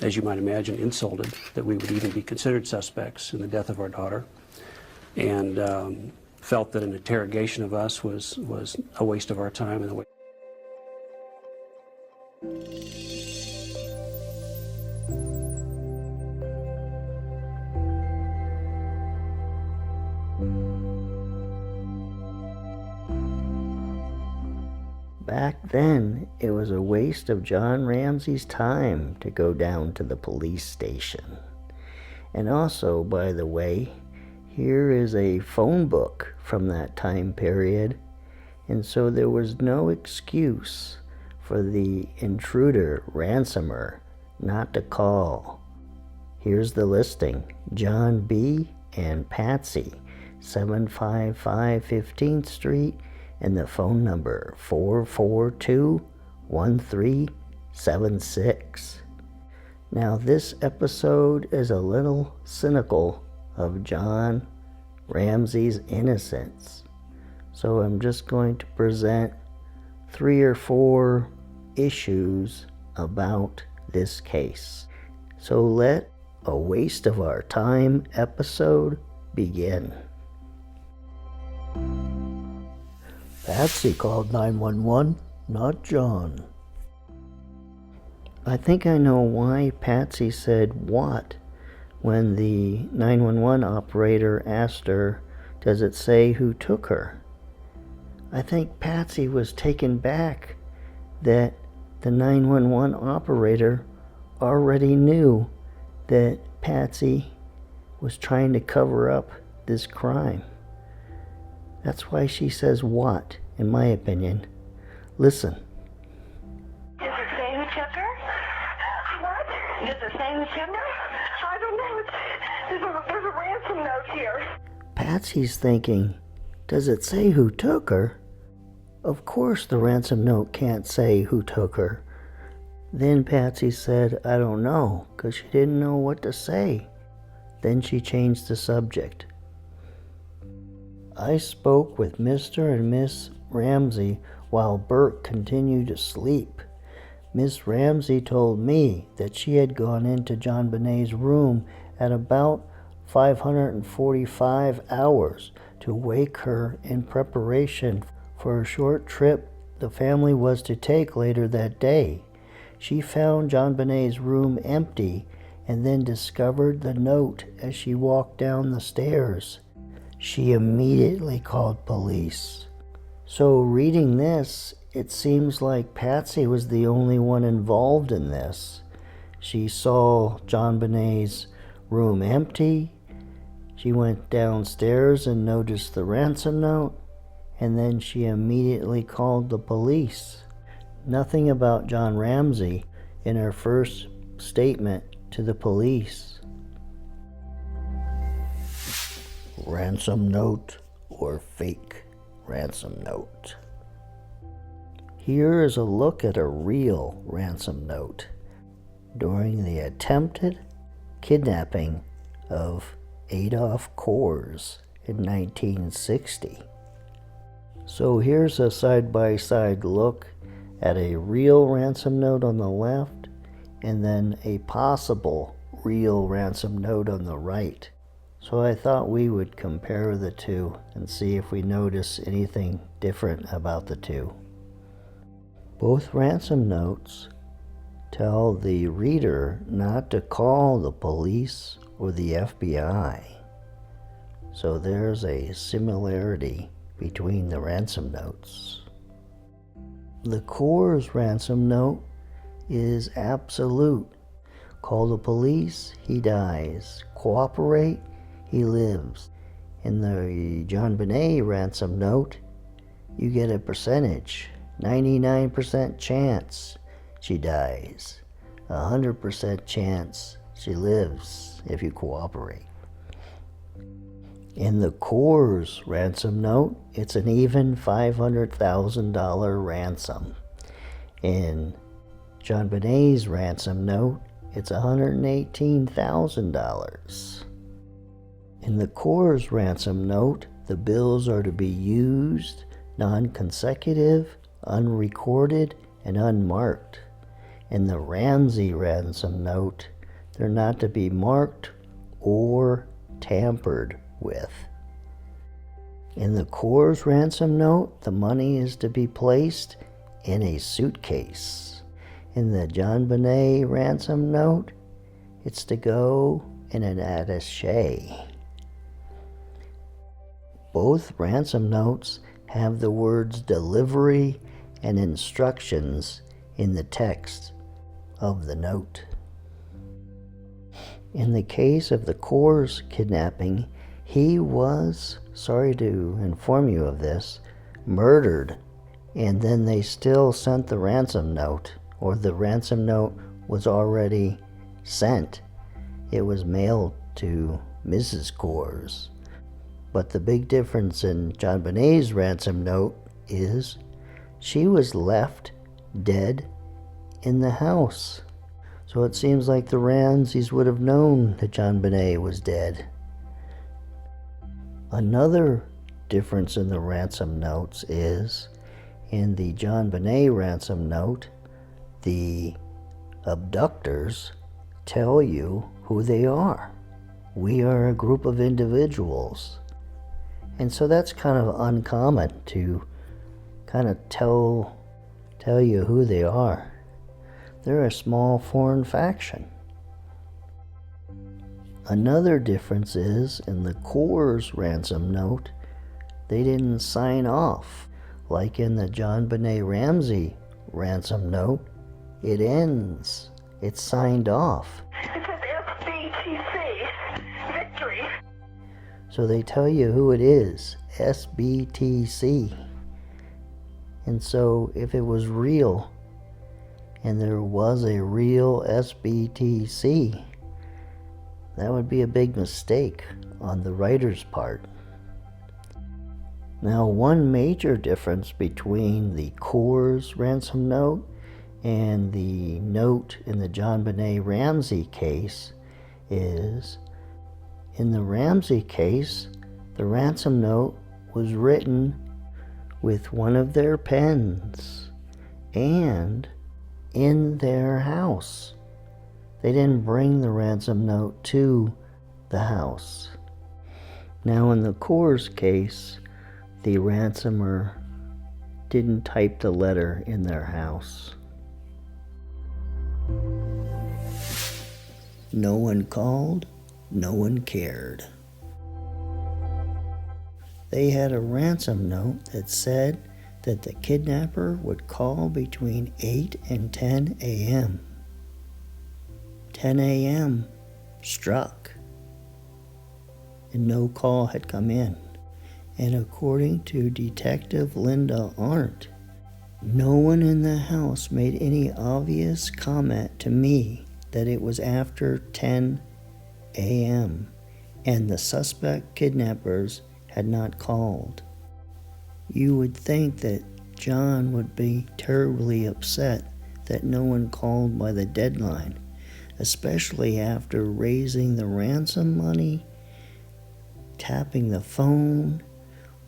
as you might imagine, insulted that we would even be considered suspects in the death of our daughter, and felt that an interrogation of us was a waste of our time and a waste. Back then, it was a waste of John Ramsey's time to go down to the police station. And also, by the way, here is a phone book from that time period, and so there was no excuse for the intruder, ransomer, not to call. Here's the listing: John B. and Patsy, 755 15th Street, and the phone number 442-1376. Now this episode is a little cynical of John Ramsey's innocence, so I'm just going to present 3 or 4 issues about this case. So let a waste of our time episode begin. Patsy called 911, not John. I think I know why Patsy said "what" when the 911 operator asked her, "Does it say who took her?" I think Patsy was taken back that the 911 operator already knew that Patsy was trying to cover up this crime. That's why she says "what," in my opinion. Listen. Does it say who took her? What? Does it say who took her? I don't know. There's a ransom note here. Patsy's thinking, does it say who took her? Of course the ransom note can't say who took her. Then Patsy said, I don't know, because she didn't know what to say. Then she changed the subject. I spoke with Mr. and Miss Ramsey while Bert continued to sleep. Miss Ramsey told me that she had gone into JonBenet's room at about 545 hours to wake her in preparation for a short trip the family was to take later that day. She found JonBenet's room empty and then discovered the note as she walked down the stairs. She immediately called police. So reading this, it seems like Patsy was the only one involved in this. She saw JonBenet's room empty. She went downstairs and noticed the ransom note, and then she immediately called the police. Nothing about John Ramsey in her first statement to the police. Ransom note or fake ransom note? Here is a look at a real ransom note during the attempted kidnapping of Adolf Kors in 1960. So here's a side-by-side look at a real ransom note on the left and then a possible real ransom note on the right. So I thought we would compare the two and see if we notice anything different about the two. Both ransom notes tell the reader not to call the police or the FBI. So there's a similarity between the ransom notes. The Kors ransom note is absolute. Call the police, he dies. Cooperate, he lives. In the JonBenet ransom note, you get a percentage. 99% chance she dies. 100% chance she lives if you cooperate. In the Kors ransom note, it's an even $500,000 ransom. In JonBenet's ransom note, it's $118,000. In the Kors ransom note, the bills are to be used, non-consecutive, unrecorded, and unmarked. In the Ramsey ransom note, they're not to be marked or tampered with. In the Coors ransom note, the money is to be placed in a suitcase. In the JonBenet ransom note, it's to go in an attaché. Both ransom notes have the words delivery and instructions in the text of the note. In the case of the Coors kidnapping, he was, sorry to inform you of this, murdered, and then they still sent the ransom note, or the ransom note was already sent. It was mailed to Mrs. Coors. But the big difference in JonBenet's ransom note is she was left dead in the house. So it seems like the Ramseys would have known that JonBenet was dead. Another difference in the ransom notes is, in the JonBenet ransom note, the abductors tell you who they are. We are a group of individuals. And so that's kind of uncommon to kind of tell you who they are. They're a small foreign faction. Another difference is, in the Coors ransom note, they didn't sign off. Like in the JonBenet Ramsey ransom note, it ends. It's signed off. It says SBTC, victory. So they tell you who it is, SBTC. And so if it was real, and there was a real SBTC, that would be a big mistake on the writer's part. Now, one major difference between the Coors ransom note and the note in the JonBenet Ramsey case is, in the Ramsey case, the ransom note was written with one of their pens and in their house. They didn't bring the ransom note to the house. Now, in the Coors case, the ransomer didn't type the letter in their house. No one called, no one cared. They had a ransom note that said that the kidnapper would call between 8 and 10 a.m. 10 a.m. struck, and no call had come in. And according to Detective Linda Arndt, no one in the house made any obvious comment to me that it was after 10 a.m. and the suspect kidnappers had not called. You would think that John would be terribly upset that no one called by the deadline, especially after raising the ransom money, tapping the phone,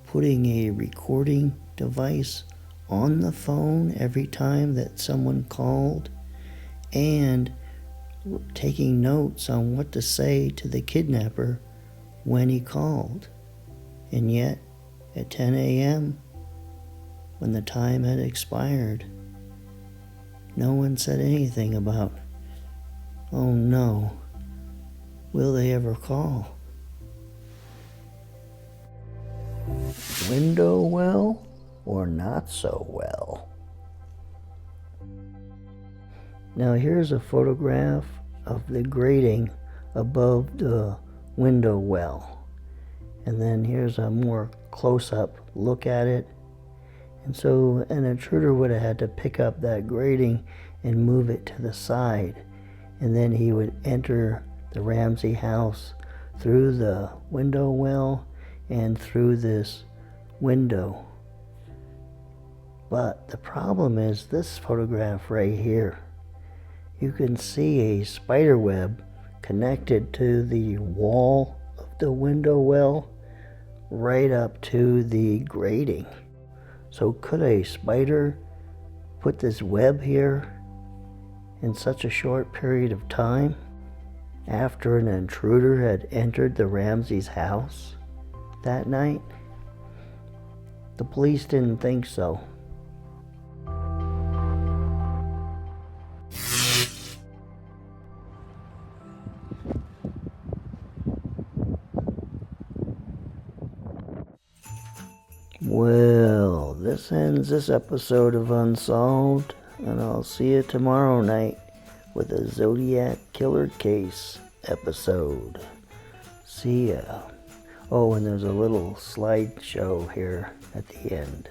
putting a recording device on the phone every time that someone called, and taking notes on what to say to the kidnapper when he called. And yet, at 10 a.m., when the time had expired, no one said anything about, oh no, will they ever call? Window well or not so well? Now here's a photograph of the grating above the window well. And then here's a more close-up look at it. And so an intruder would have had to pick up that grating and move it to the side. And then he would enter the Ramsey house through the window well and through this window. But the problem is this photograph right here. You can see a spider web connected to the wall of the window well right up to the grating. So could a spider put this web here in such a short period of time after an intruder had entered the Ramsey's house that night? The police didn't think so. Well, this ends this episode of Unsolved, and I'll see you tomorrow night with a Zodiac Killer Case episode. See ya. Oh, and there's a little slideshow here at the end.